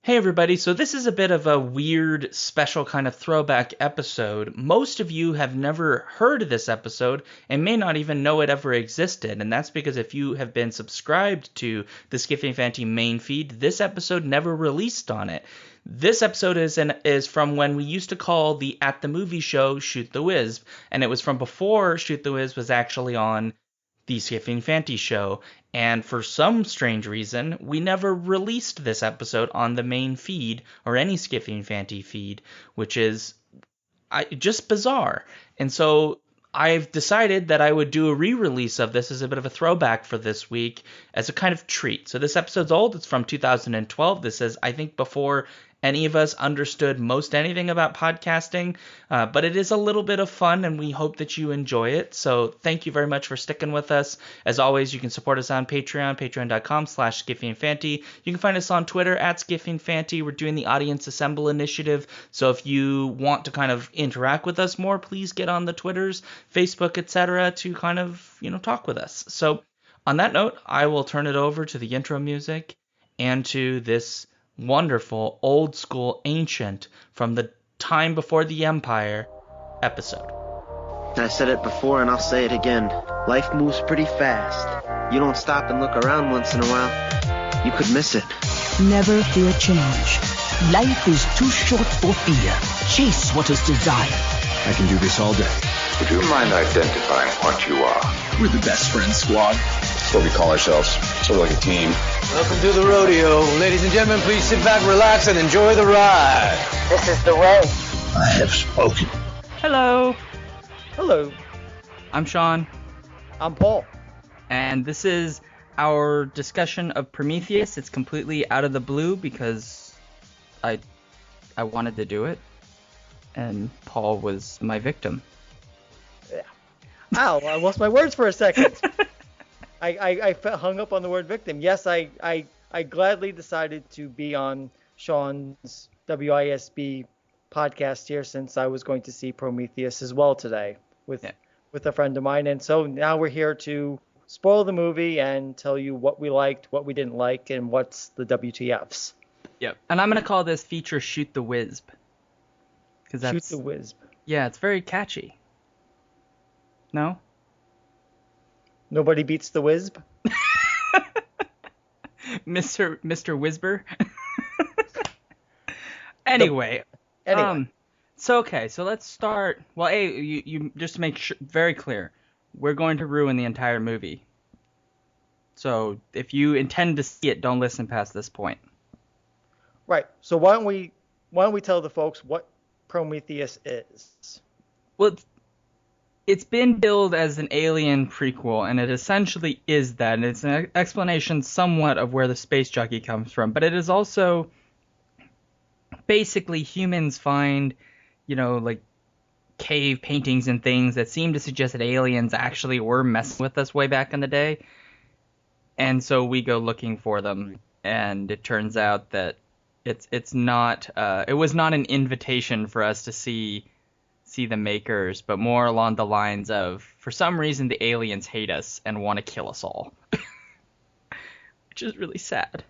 Hey everybody, so this is a bit of a weird, special kind of throwback episode. Most of you have never heard of this episode and may not even know it ever existed, and that's because if you have been subscribed to the Skiffy and Fanty main feed, this episode never released on it. This episode is from when we used to call the At the Movie show Shoot the Wisp, and it was from before Shoot the Wisp was actually on the Skiffy and Fanty show, and for some strange reason, we never released this episode on the main feed or any Skiffy and Fanty feed, which is just bizarre. And so I've decided that I would do a re-release of this as a bit of a throwback for this week as a kind of treat. So this episode's old. It's from 2012. This is, I think, before any of us understood most anything about podcasting, but it is a little bit of fun, and we hope that you enjoy it. So thank you very much for sticking with us. As always, you can support us on Patreon, patreon.com/SkiffyandFanty. You can find us on Twitter @SkiffyandFanty. We're doing the Audience Assemble initiative, so if you want to kind of interact with us more, please get on the Twitters, Facebook, etc. to kind of, talk with us. So on that note, I will turn it over to the intro music and to this wonderful, old school, ancient, from the time before the Empire episode. I said it before and I'll say it again. Life moves pretty fast. You don't stop and look around once in a while, you could miss it. Never fear change. Life is too short for fear. Chase what is desired. I can do this all day. Would you mind identifying what you are? We're the best friends squad. That's what we call ourselves. Sort of like a team. Welcome to the rodeo. Ladies and gentlemen, please sit back, relax, and enjoy the ride. This is the way. I have spoken. Hello, Hello, I'm Sean, I'm Paul. and this is our discussion of Prometheus. It's completely out of the blue because I wanted to do it, and Paul was my victim. Ow, I lost my words for a second. I hung up on the word victim. Yes, I gladly decided to be on Sean's WISB podcast here since I was going to see Prometheus as well today with a friend of mine. And so now we're here to spoil the movie and tell you what we liked, what we didn't like, and what's the WTFs. Yep. And I'm going to call this feature Shoot the Wisp. Shoot the Wisp. Yeah, it's very catchy. No? Nobody beats the Wisp? Mr. Whisper. Anyway. So let's start. Well, you just to make sure, very clear, we're going to ruin the entire movie. So if you intend to see it, don't listen past this point. Right. So why don't we tell the folks what Prometheus is? Well, it's been billed as an Alien prequel, and it essentially is that. And it's an explanation somewhat of where the space jockey comes from, but it is also basically humans find, like cave paintings and things that seem to suggest that aliens actually were messing with us way back in the day. And so we go looking for them, and it turns out that it's not it was not an invitation for us to see the makers, but more along the lines of, for some reason, the aliens hate us and want to kill us all. Which is really sad.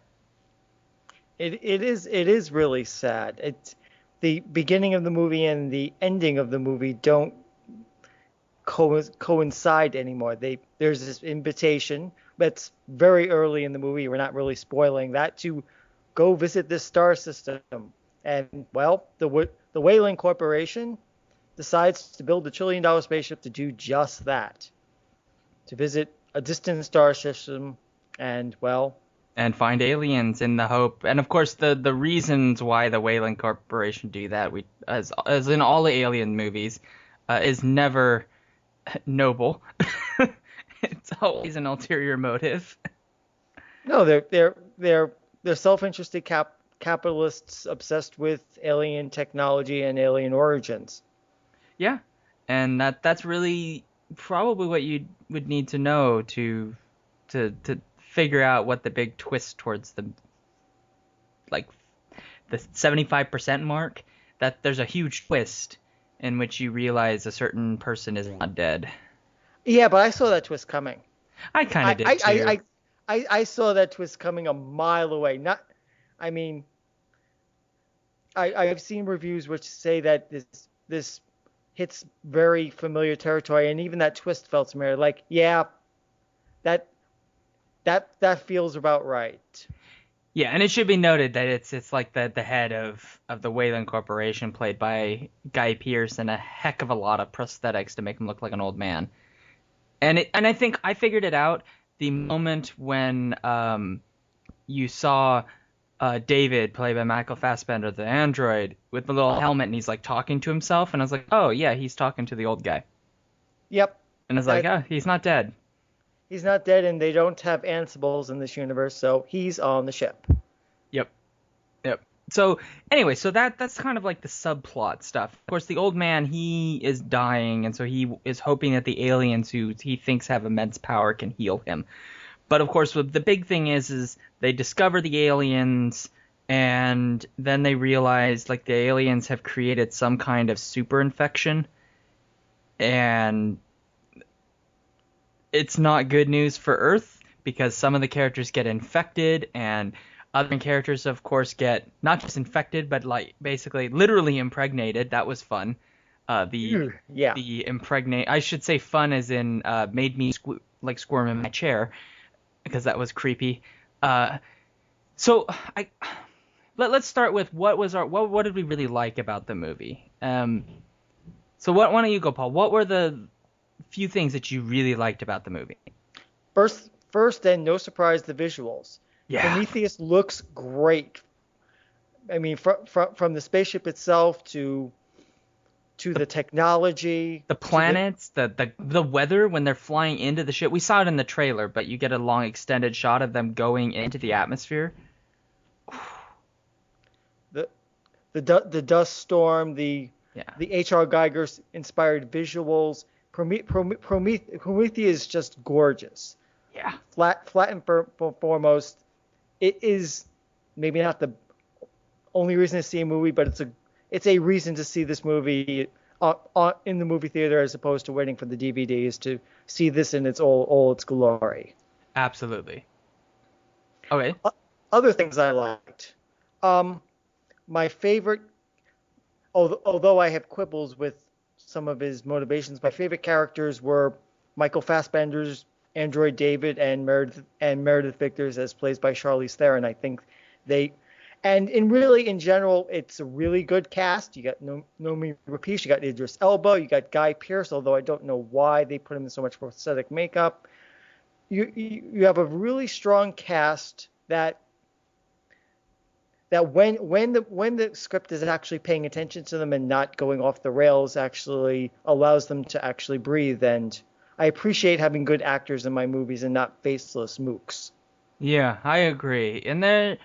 It is really sad. It's the beginning of the movie and the ending of the movie don't coincide anymore. There's this invitation that's very early in the movie. We're not really spoiling that, to go visit this star system. And, well, the Weyland Corporation decides to build a $1 trillion spaceship to do just that. To visit a distant star system and, well... and find aliens in the hope. And, of course, the reasons why the Weyland Corporation do that, as in all the Alien movies, is never noble. It's always an ulterior motive. No, they're self-interested capitalists obsessed with alien technology and alien origins. Yeah, and that's really probably what you would need to know to figure out what the big twist towards the 75% mark, that there's a huge twist in which you realize a certain person is not dead. Yeah, but I saw that twist coming. I kind of did too. I saw that twist coming a mile away. I've seen reviews which say that this hits very familiar territory, and even that twist felt familiar. Like, yeah, that feels about right. Yeah, and it should be noted that it's like the head of the Wayland Corporation, played by Guy Pearce, and a heck of a lot of prosthetics to make him look like an old man. And I think I figured it out the moment when you saw David, played by Michael Fassbender, the android, with the little helmet, and he's like talking to himself, and I was like, oh yeah, he's talking to the old guy. Yep. And I was like, oh, he's not dead. He's not dead, and they don't have ansibles in this universe, so he's on the ship. Yep. So anyway, so that's kind of like the subplot stuff. Of course, the old man, he is dying, and so he is hoping that the aliens who he thinks have immense power can heal him. But of course, the big thing is they discover the aliens, and then they realize like the aliens have created some kind of super infection, and it's not good news for Earth, because some of the characters get infected, and other characters, of course, get not just infected, but like basically literally impregnated. That was fun. The impregnate, I should say fun as in made me squirm in my chair, because that was creepy. So let's start with what did we really like about the movie? So why don't you go, Paul? What were the few things that you really liked about the movie? First, and no surprise, the visuals. Yeah. Prometheus looks great. I mean, from the spaceship itself to the technology, the planets, the weather when they're flying into the ship. We saw it in the trailer, but you get a long extended shot of them going into the atmosphere. The dust storm, the H.R. Geiger inspired visuals. Prometheus is just gorgeous. Yeah. Flat and foremost, it is maybe not the only reason to see a movie, but it's a reason to see this movie in the movie theater, as opposed to waiting for the DVDs to see this in all its glory. Absolutely. Okay. Other things I liked. My favorite, although I have quibbles with some of his motivations, my favorite characters were Michael Fassbender's android David and Meredith Victor's as plays by Charlize Theron. I think in general, it's a really good cast. You got Noomi Rapace, you got Idris Elba, you got Guy Pearce, although I don't know why they put him in so much prosthetic makeup. You have a really strong cast that when the script is actually paying attention to them and not going off the rails, actually allows them to actually breathe. And I appreciate having good actors in my movies and not faceless mooks. Yeah, I agree. And there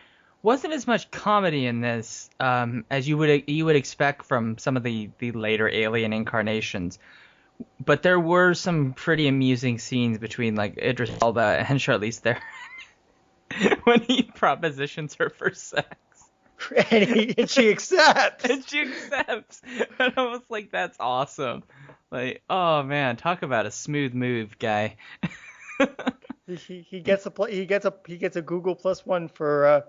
wasn't as much comedy in this as you would expect from some of the later Alien incarnations. But there were some pretty amusing scenes between like Idris Elba and Charlize Theron when he propositions her for sex. And she accepts. And I was like, that's awesome. Like, oh man, talk about a smooth move, guy. he gets a Google +1 for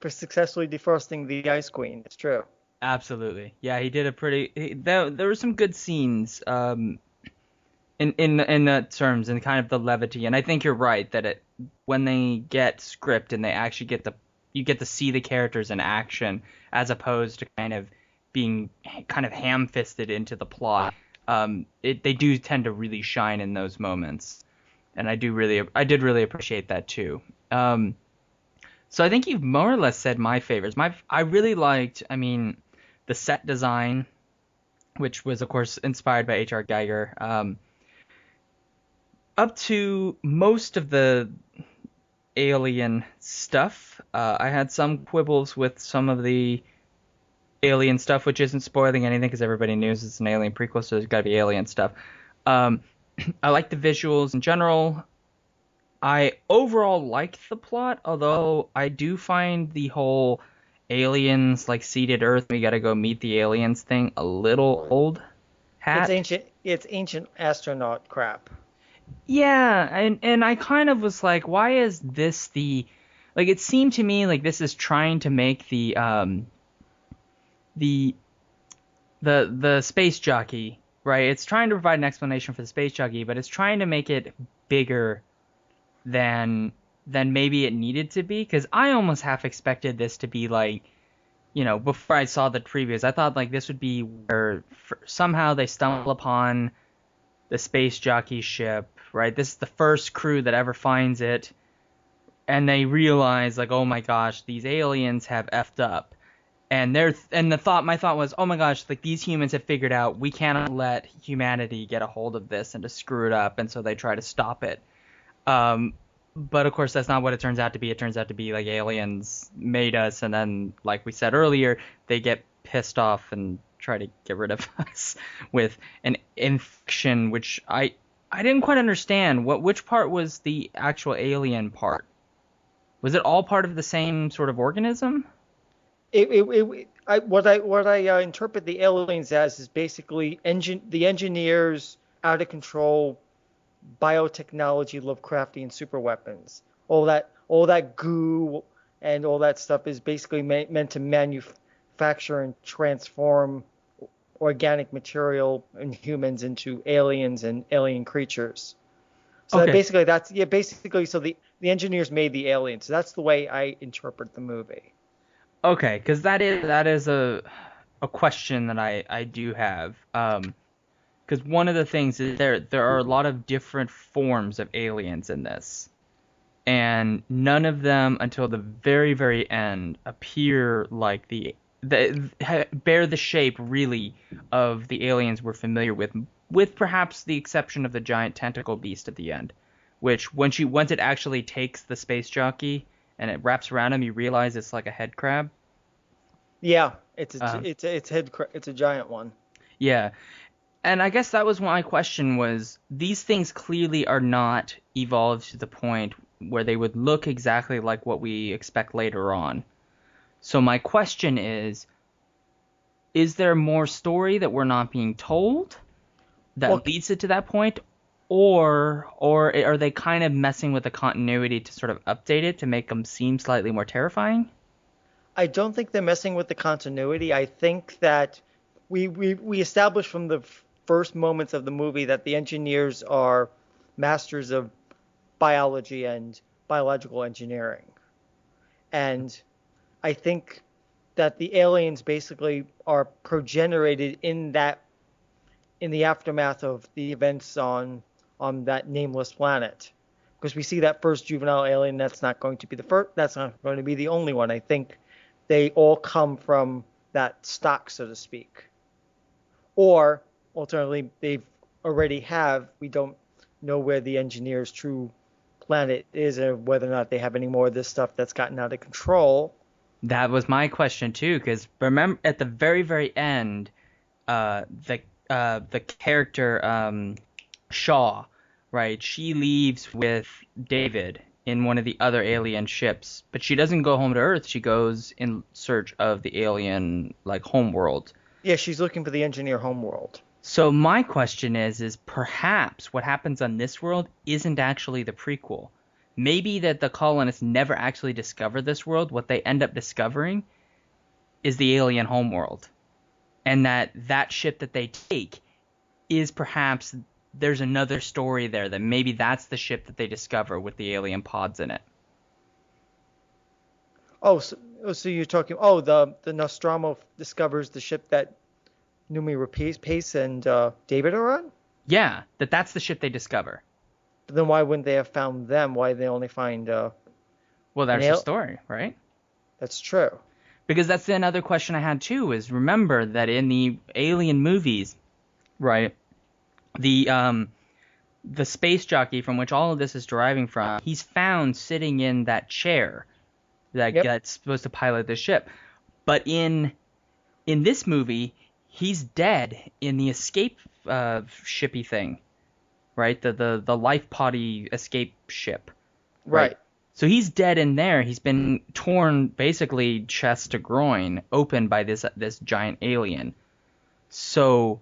successfully defrosting the Ice Queen. It's true. Absolutely. Yeah, he did there were some good scenes in the terms and kind of the levity, and I think you're right that when they get script and they actually you get to see the characters in action, as opposed to kind of being kind of ham-fisted into the plot. They do tend to really shine in those moments, and I did really appreciate that too. So I think you've more or less said my favorites. I really liked, the set design, which was of course inspired by H.R. Geiger. Up to most of the Alien stuff, I had some quibbles with some of the Alien stuff, which isn't spoiling anything because everybody knows it's an Alien prequel, so there's got to be Alien stuff. I like the visuals in general. I overall liked the plot, although I do find the whole aliens like seeded Earth, we got to go meet the aliens thing a little old hat. It's ancient astronaut crap. Yeah, and I kind of was like, why is this it seemed to me like this is trying to make the the the space jockey, right? It's trying to provide an explanation for the space jockey, but it's trying to make it bigger than maybe it needed to be. Because I almost half expected this to be like, before I saw the previews, I thought like this would be where somehow they stumble upon the space jockey ship, right? This is the first crew that ever finds it, and they realize like, oh my gosh, these aliens have effed up. And my thought was, oh my gosh, like these humans have figured out we cannot let humanity get a hold of this and to screw it up, and so they try to stop it. But of course, that's not what it turns out to be. It turns out to be like aliens made us, and then, like we said earlier, they get pissed off and try to get rid of us with an infection, which I didn't quite understand. Which part was the actual alien part? Was it all part of the same sort of organism? What I interpret the aliens as is basically the engineers out of control biotechnology Lovecraftian super weapons. All that goo and all that stuff is basically meant to manufacture and transform organic material and humans into aliens and alien creatures. So Okay. so the engineers made the aliens. So that's the way I interpret the movie. Okay, because that is a question that I do have. Because one of the things is there are a lot of different forms of aliens in this, and none of them until the very, very end appear like bear the shape really of the aliens we're familiar with perhaps the exception of the giant tentacle beast at the end, which once it actually takes the space jockey and it wraps around him, you realize it's like a head crab. Yeah, it's a giant one. Yeah. And I guess that was my question was, these things clearly are not evolved to the point where they would look exactly like what we expect later on. So my question is there more story that we're not being told that leads it to that point? Or are they kind of messing with the continuity to sort of update it to make them seem slightly more terrifying? I don't think they're messing with the continuity. I think that we established from the first moments of the movie that the engineers are masters of biology and biological engineering. And I think that the aliens basically are progenerated in the aftermath of the events on that nameless planet. Because we see that first juvenile alien, that's not going to be the only one. I think they all come from that stock, so to speak. Or alternatively, we don't know where the engineer's true planet is, or whether or not they have any more of this stuff that's gotten out of control. That was my question too, because remember at the very, very end, the character Shaw, right? She leaves with David in one of the other alien ships, but she doesn't go home to Earth. She goes in search of the alien homeworld. Yeah, she's looking for the engineer homeworld. So my question is perhaps what happens on this world isn't actually the prequel. Maybe that the colonists never actually discover this world. What they end up discovering is the alien homeworld. And that ship that they take is perhaps there's another story there, that maybe that's the ship that they discover with the alien pods in it. Oh, so you're talking, the Nostromo discovers the ship that Numi Rapace and David are on? Yeah, that's the ship they discover. But then why wouldn't they have found them? Why did they only find... well, that's the story, right? That's true. Because that's another question I had too, is remember that in the Alien movies, right, the space jockey from which all of this is deriving from, he's found sitting in that chair that's supposed to pilot the ship. But in this movie, he's dead in the escape shippy thing, right? The life poddy escape ship. Right. So he's dead in there. He's been torn basically chest to groin open by this giant alien. So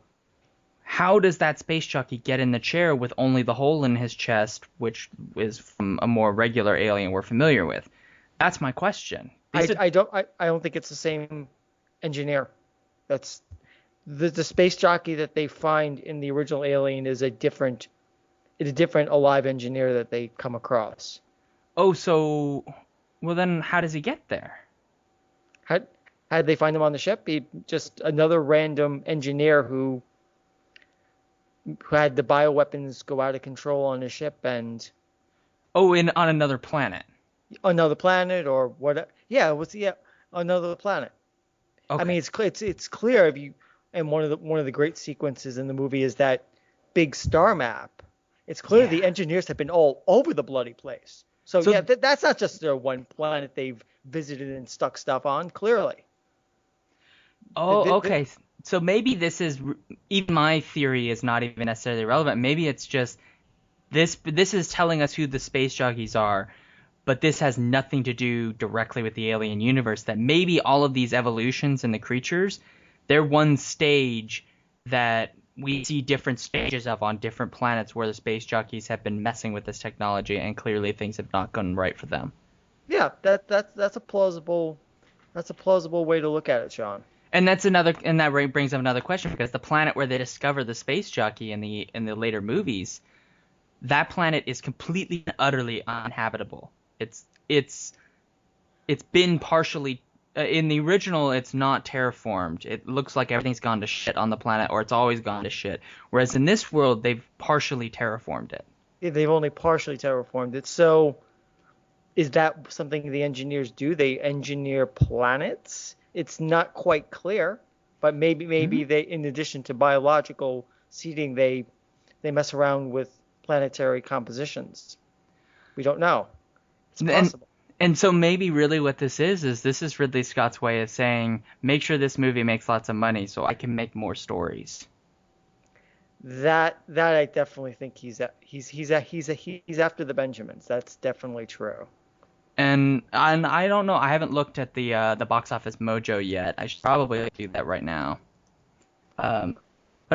how does that space jockey get in the chair with only the hole in his chest, which is from a more regular alien we're familiar with? That's my question. I don't think it's the same engineer. That's the space jockey that they find in the original Alien is a different alive engineer that they come across. Oh, so well then how does he get there? How did they find him on the ship? He just another random engineer who had the bioweapons go out of control on his ship and On another planet. another planet or what? Yeah, another planet. Okay. I mean, it's clear if you and one of the great sequences in the movie is that big star map. It's clear the engineers have been all over the bloody place. So yeah, that's not just their one planet they've visited and stuck stuff on. Clearly. Oh, okay. So maybe this is even my theory is not even necessarily relevant. Maybe it's just this is telling us who the space jockeys are, but this has nothing to do directly with the alien universe. That maybe all of these evolutions and the creatures, they're one stage that we see different stages of on different planets where the space jockeys have been messing with this technology and clearly things have not gone right for them. Yeah, that's a plausible way to look at it, Sean. And that brings up another question, because the planet where they discover the space jockey in the later movies, that planet is completely and utterly uninhabitable. It's been partially in the original, it's not terraformed. It looks like everything's gone to shit on the planet, or it's always gone to shit. Whereas in this world, they've partially terraformed it. Yeah, they've only partially terraformed it. So is that something the engineers do? They engineer planets? It's not quite clear, but maybe they, in addition to biological seeding, they mess around with planetary compositions. We don't know. It's possible. And so maybe really what this is Ridley Scott's way of saying, make sure this movie makes lots of money so I can make more stories. That I definitely think he's after the Benjamins. That's definitely true. And I don't know. I haven't looked at the box office mojo yet. I should probably do that right now. But I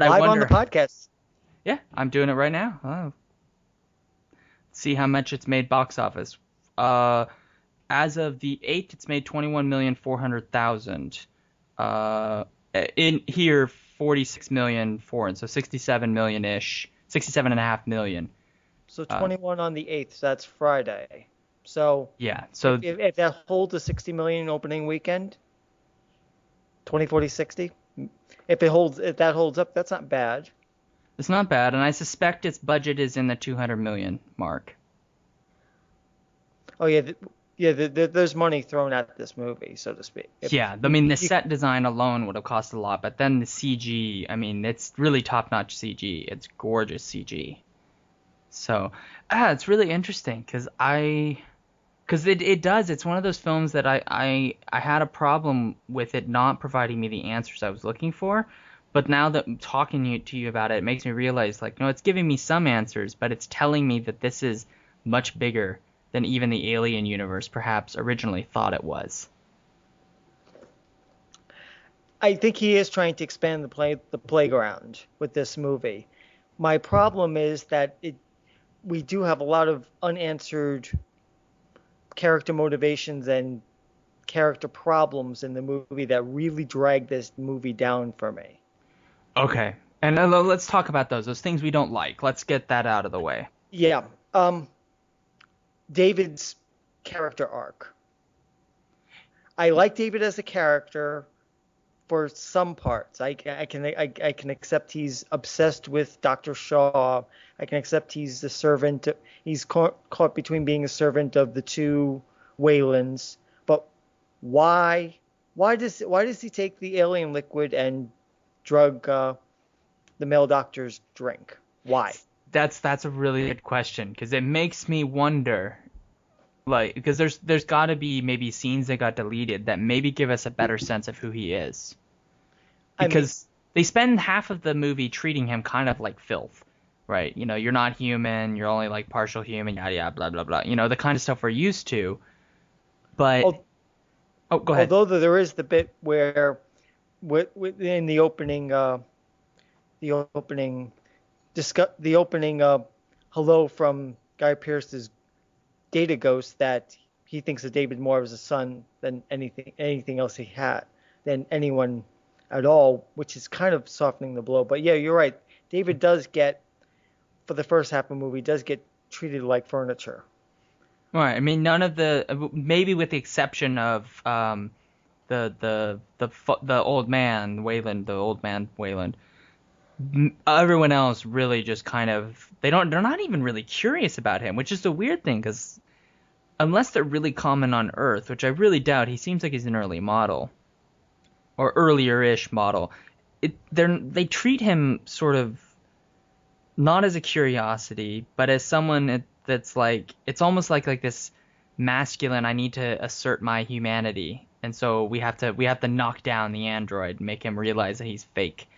wonder. Live on the podcast. Yeah, I'm doing it right now. Oh. See how much it's made box office. As of the 8th, it's made $21,400,000. In here, 46 million foreign, so 67 million-ish, 67.5 million. So 21 on the 8th, so that's Friday. So yeah, so if that holds a 60 million opening weekend, 20, 40, 60. If that holds up, that's not bad. It's not bad, and I suspect its budget is in the 200 million mark. Oh yeah, there's money thrown at this movie, so to speak. I mean, the set design alone would have cost a lot, but then the CG, I mean, it's really top-notch CG. It's gorgeous CG. So, it's really interesting because it does. It's one of those films that I had a problem with it not providing me the answers I was looking for. But now that I'm talking to you about it, it makes me realize, like, no, it's giving me some answers, but it's telling me that this is much bigger than even the Alien universe perhaps originally thought it was. I think he is trying to expand the playground with this movie. My problem is that we do have a lot of unanswered character motivations and character problems in the movie that really drag this movie down for me. Okay, and let's talk about those things we don't like. Let's get that out of the way. Yeah. David's character arc. I like David as a character for some parts. I can accept he's obsessed with Dr. Shaw. I can accept he's the servant. He's caught between being a servant of the two Waylands. But why does he take the alien liquid and drug the male doctor's drink? Why? That's a really good question, because it makes me wonder, like, because there's got to be maybe scenes that got deleted that maybe give us a better sense of who he is. Because they spend half of the movie treating him kind of like filth, right? You know, you're not human, you're only like partial human, yada yada, blah blah blah. You know, the kind of stuff we're used to. But go ahead. Although there is the bit where, in the opening hello from Guy Pearce's data ghost, that he thinks of David more as a son than anything else he had, than anyone at all, which is kind of softening the blow. But yeah, you're right. David does get, for the first half of the movie, does get treated like furniture. Right. I mean, none of maybe with the exception of the old man Wayland. Everyone else really just kind of they're not even really curious about him, which is the weird thing, because unless they're really common on Earth, which I really doubt, he seems like he's an early model or earlier-ish model. They treat him sort of not as a curiosity, but as someone that's like, it's almost like this masculine, I need to assert my humanity, and so we have to knock down the android and make him realize that he's fake.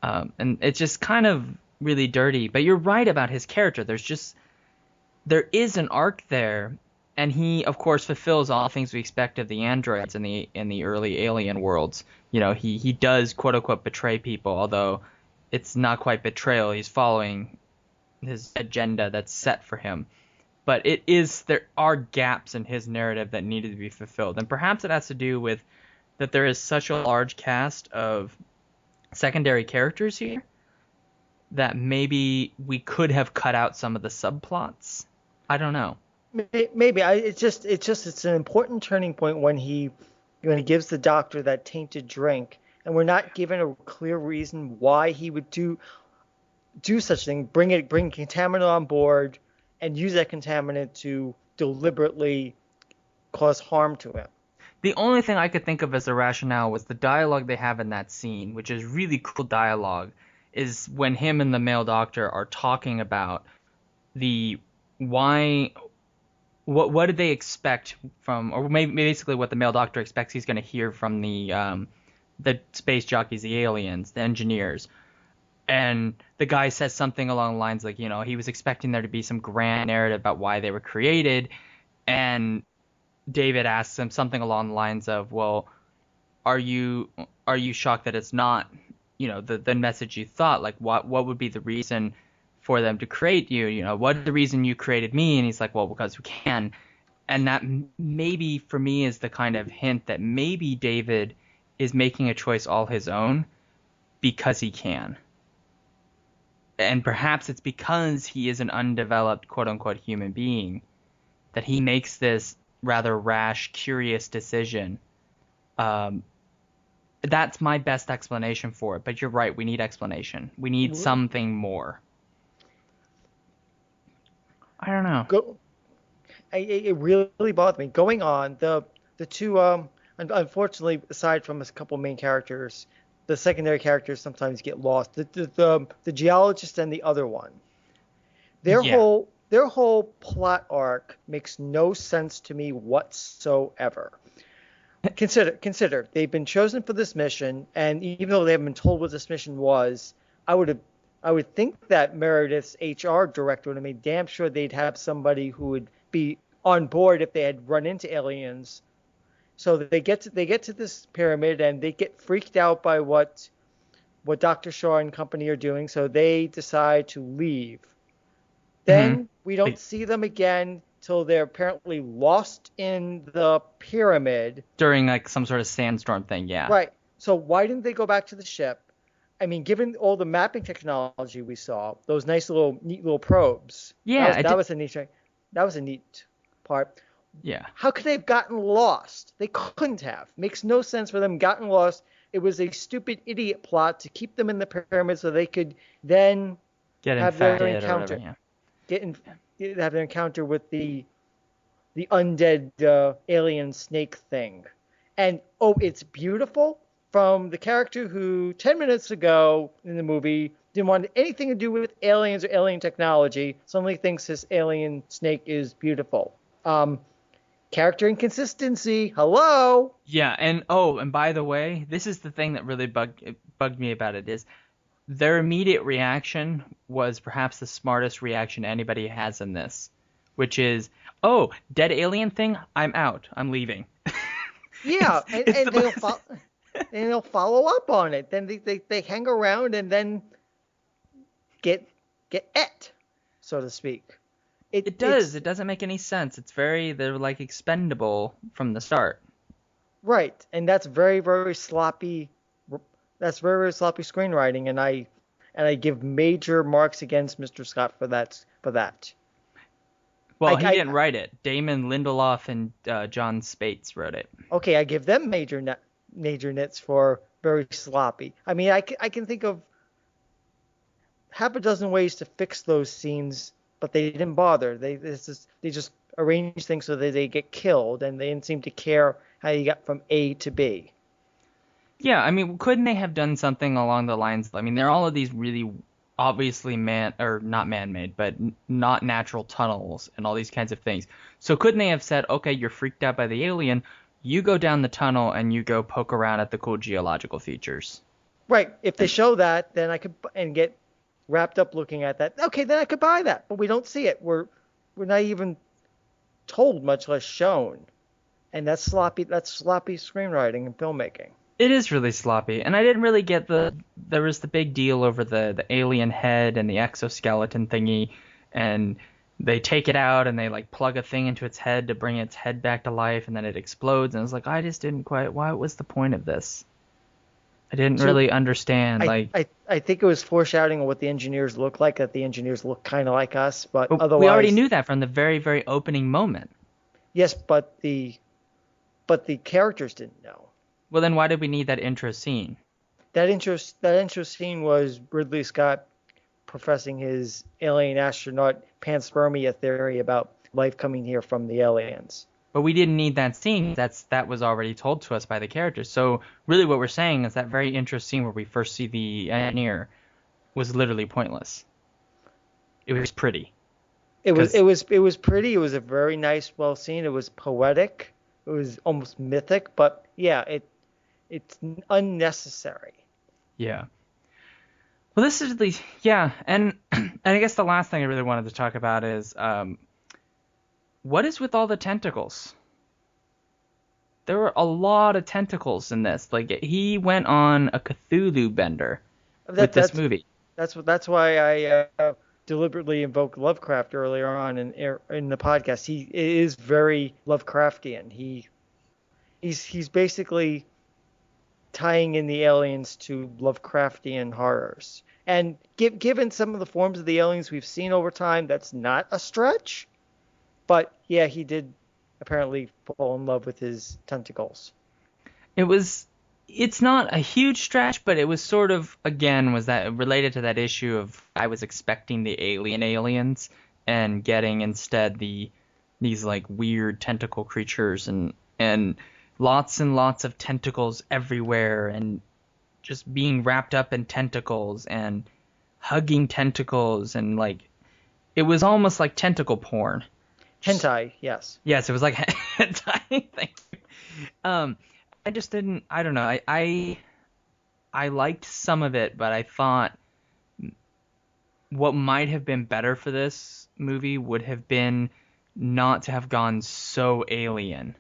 And it's just kind of really dirty. But you're right about his character. There is an arc there, and he of course fulfills all things we expect of the androids in the early Alien worlds. You know, he does quote unquote betray people, although it's not quite betrayal. He's following his agenda that's set for him. But there are gaps in his narrative that needed to be fulfilled, and perhaps it has to do with that there is such a large cast of secondary characters here that maybe we could have cut out some of the subplots. I don't know. Maybe it's an important turning point when he gives the doctor that tainted drink, and we're not given a clear reason why he would do such a thing. Bring contaminant on board and use that contaminant to deliberately cause harm to him. The only thing I could think of as a rationale was the dialogue they have in that scene, which is really cool dialogue, is when him and the male doctor are talking about what did they expect from, or maybe basically what the male doctor expects he's going to hear from the space jockeys, the aliens, the engineers. And the guy says something along the lines like, he was expecting there to be some grand narrative about why they were created, and David asks him something along the lines of, well, are you shocked that it's not, the message you thought? Like, what would be the reason for them to create you? What's the reason you created me? And he's like, well, because we can. And that maybe for me is the kind of hint that maybe David is making a choice all his own because he can. And perhaps it's because he is an undeveloped, quote-unquote, human being that he makes this rather rash, curious decision. That's my best explanation for it. But you're right, we need explanation. We need something more. I don't know. It really bothered me. Going on, the two, unfortunately, aside from a couple main characters, the secondary characters sometimes get lost. The geologist and the other one. Their whole plot arc makes no sense to me whatsoever. Consider they've been chosen for this mission, and even though they haven't been told what this mission was, I would think that Meredith's HR director would have made damn sure they'd have somebody who would be on board if they had run into aliens. So they get to this pyramid, and they get freaked out by what Dr. Shaw and company are doing, so they decide to leave. Then we don't see them again till they're apparently lost in the pyramid. During like some sort of sandstorm thing, yeah. Right. So why didn't they go back to the ship? I mean, given all the mapping technology we saw, those nice neat little probes. Yeah. That was a neat part. Yeah. How could they have gotten lost? They couldn't have. Makes no sense for them gotten lost. It was a stupid idiot plot to keep them in the pyramid so they could then have their encounter. Have their encounter with the undead alien snake thing. And it's beautiful from the character who 10 minutes ago in the movie didn't want anything to do with aliens or alien technology, suddenly thinks this alien snake is beautiful. Character inconsistency. Hello. Yeah, and by the way, this is the thing that really bugged me about it, is their immediate reaction was perhaps the smartest reaction anybody has in this, which is, oh, dead alien thing, I'm out, I'm leaving. Yeah, and they'll follow up on it. Then they hang around and then get so to speak. It doesn't make any sense. They're like expendable from the start. Right, and that's very, very sloppy That's very, very sloppy screenwriting, and I give major marks against Mr. Scott for that. Well, he didn't write it. Damon Lindelof and John Spates wrote it. Okay, I give them major nits for very sloppy. I mean, I can think of half a dozen ways to fix those scenes, but they didn't bother. They just arranged things so that they get killed, and they didn't seem to care how you got from A to B. Yeah, I mean, couldn't they have done something along the lines? I mean, there are all of these really obviously not man-made, but not natural tunnels and all these kinds of things. So couldn't they have said, okay, you're freaked out by the alien, you go down the tunnel and you go poke around at the cool geological features? Right. If they show that, then I could and get wrapped up looking at that. Okay, then I could buy that, but we don't see it. We're not even told, much less shown, and that's sloppy. That's sloppy screenwriting and filmmaking. It is really sloppy, and I didn't really get there was the big deal over the alien head and the exoskeleton thingy, and they take it out and they like plug a thing into its head to bring its head back to life, and then it explodes, and I was like, I just didn't quite, why was the point of this? I didn't really understand. I think it was foreshadowing of what the engineers look like, that the engineers look kind of like us, but otherwise... We already knew that from the very, very opening moment. Yes, but the characters didn't know. Well, then why did we need that intro scene? That intro scene was Ridley Scott professing his alien astronaut panspermia theory about life coming here from the aliens. But we didn't need that scene. That was already told to us by the characters. So really what we're saying is that very intro scene where we first see the engineer was literally pointless. It was pretty. It was pretty. It was a very nice, well scene. It was poetic. It was almost mythic, but yeah, it's unnecessary. Yeah. Well, this is and I guess the last thing I really wanted to talk about is what is with all the tentacles? There were a lot of tentacles in this. Like, he went on a Cthulhu bender with this movie. That's why I deliberately invoked Lovecraft earlier on in the podcast. He is very Lovecraftian. He's basically tying in the aliens to Lovecraftian horrors. And given some of the forms of the aliens we've seen over time, that's not a stretch. But yeah, he did apparently fall in love with his tentacles. It's not a huge stretch, but it was sort of, again, was that related to that issue of I was expecting the aliens and getting instead these like weird tentacle creatures and lots of tentacles everywhere and just being wrapped up in tentacles and hugging tentacles, and like it was almost like tentacle porn. Hentai, yes. Yes, it was like hentai. Thank you. I just didn't. I don't know. I liked some of it, but I thought what might have been better for this movie would have been not to have gone so alien.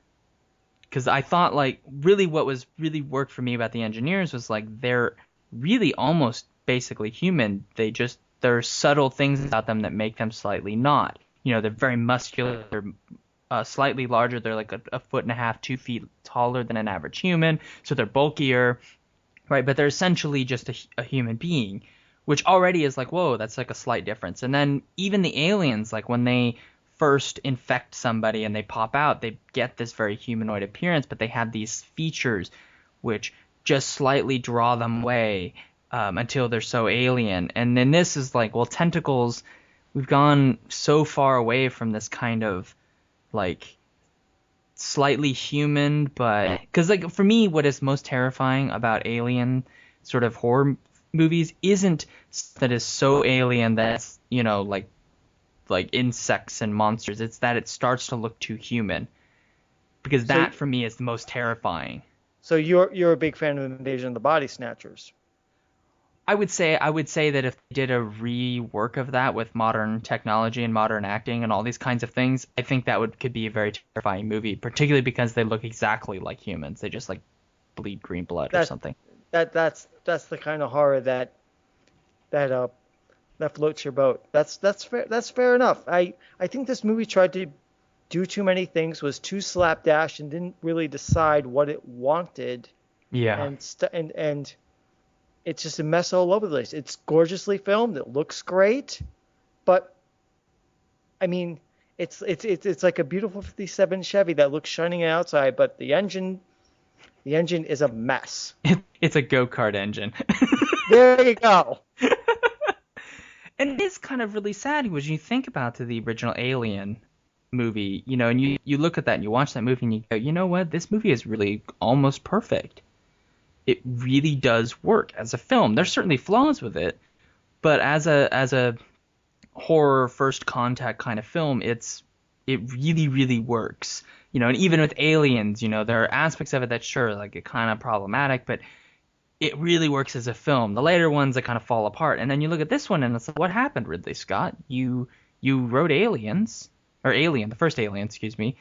Because I thought like really what was really worked for me about the engineers was like they're really almost basically human. There are subtle things about them that make them slightly not. You know, they're very muscular, they're slightly larger, they're like a foot and a half, 2 feet taller than an average human, so they're bulkier, right? But they're essentially just a human being, which already is like, whoa, that's like a slight difference. And then even the aliens, like when they first infect somebody and they pop out, they get this very humanoid appearance, but they have these features which just slightly draw them away until they're so alien. And then this is like, well, tentacles... We've gone so far away from this kind of like slightly human, but because like for me, what is most terrifying about alien sort of horror movies isn't that is so alien that's, you know, like insects and monsters. It's that it starts to look too human, because that for me is the most terrifying. So you're a big fan of Invasion of the Body Snatchers. I would say that if they did a rework of that with modern technology and modern acting and all these kinds of things, I think that could be a very terrifying movie, particularly because they look exactly like humans. They just like bleed green blood or something. That's the kind of horror that floats your boat. That's fair. That's fair enough. I think this movie tried to do too many things, was too slapdash, and didn't really decide what it wanted. Yeah. And it's just a mess all over the place. It's gorgeously filmed. It looks great, but I mean, it's like a beautiful '57 Chevy that looks shining outside, but the engine is a mess. It's a go-kart engine. There you go. And it is kind of really sad when you think about the original Alien movie, you know, and you look at that and you watch that movie and you go, you know what, this movie is really almost perfect. It really does work as a film. There's certainly flaws with it, but as a horror first contact kind of film, it really, really works. You know, and even with Aliens, you know, there are aspects of it that sure, like, it kind of problematic, but it really works as a film. The later ones that kind of fall apart, and then you look at this one and it's like, what happened, Ridley Scott? You wrote Aliens, or Alien, the first Alien, excuse me.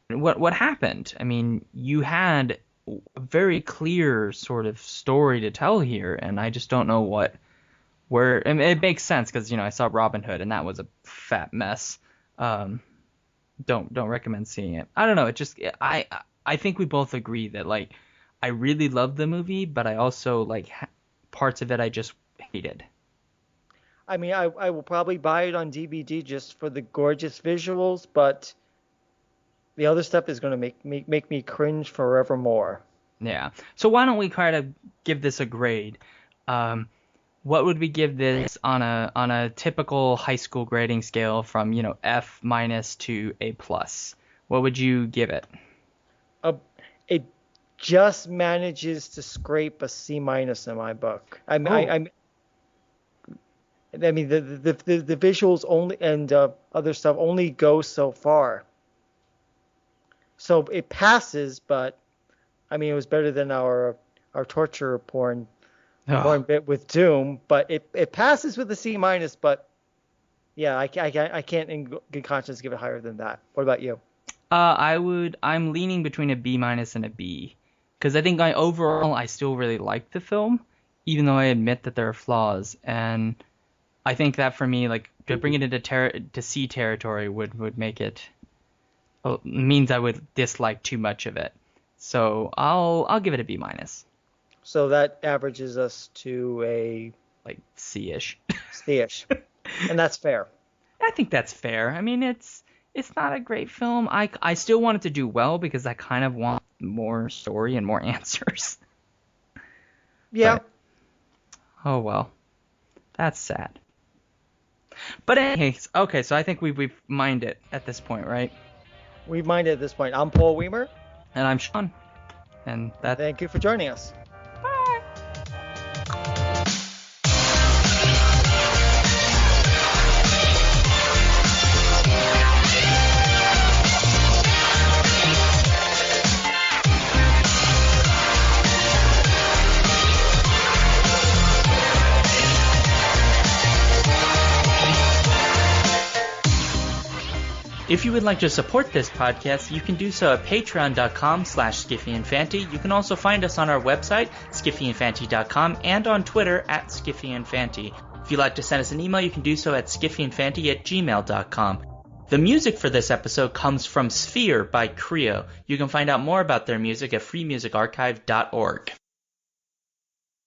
What happened? I mean, you had a very clear sort of story to tell here, and I just don't know where. I mean, it makes sense because, you know, I saw Robin Hood and that was a fat mess. Don't recommend seeing it. I don't know. It just I think we both agree that, like, I really love the movie, but I also, like, parts of it I just hated. I mean, I will probably buy it on DVD just for the gorgeous visuals, but the other stuff is going to make me cringe forevermore. Yeah. So why don't we try to give this a grade? What would we give this on a typical high school grading scale from, you know, F- to A+? What would you give it? It just manages to scrape a C- in my book. I mean, the visuals only and other stuff only go so far. So it passes, but I mean, it was better than our torture porn bit with Doom. But it passes with a C-, but yeah, I can't in good conscience give it higher than that. What about you? I'm leaning between a B- and a B, because I think overall I still really like the film, even though I admit that there are flaws, and I think that for me, like, to bring it into to C territory would make it means I would dislike too much of it. So I'll give it a B-. So that averages us to a like C-ish. C-ish, and that's fair. I think that's fair. I mean, it's not a great film. I still want it to do well because I kind of want more story and more answers. Yeah. But, oh well, that's sad. But anyways, okay, so I think we've mined it at this point, right? We've mined it at this point. I'm Paul Weimer. And I'm Sean. And thank you for joining us. If you would like to support this podcast, you can do so at patreon.com/SkiffyandFanty. You can also find us on our website, skiffyandfanty.com, and on Twitter at skiffyandfanty. If you'd like to send us an email, you can do so at skiffyandfanty@gmail.com. The music for this episode comes from Sphere by Creo. You can find out more about their music at freemusicarchive.org.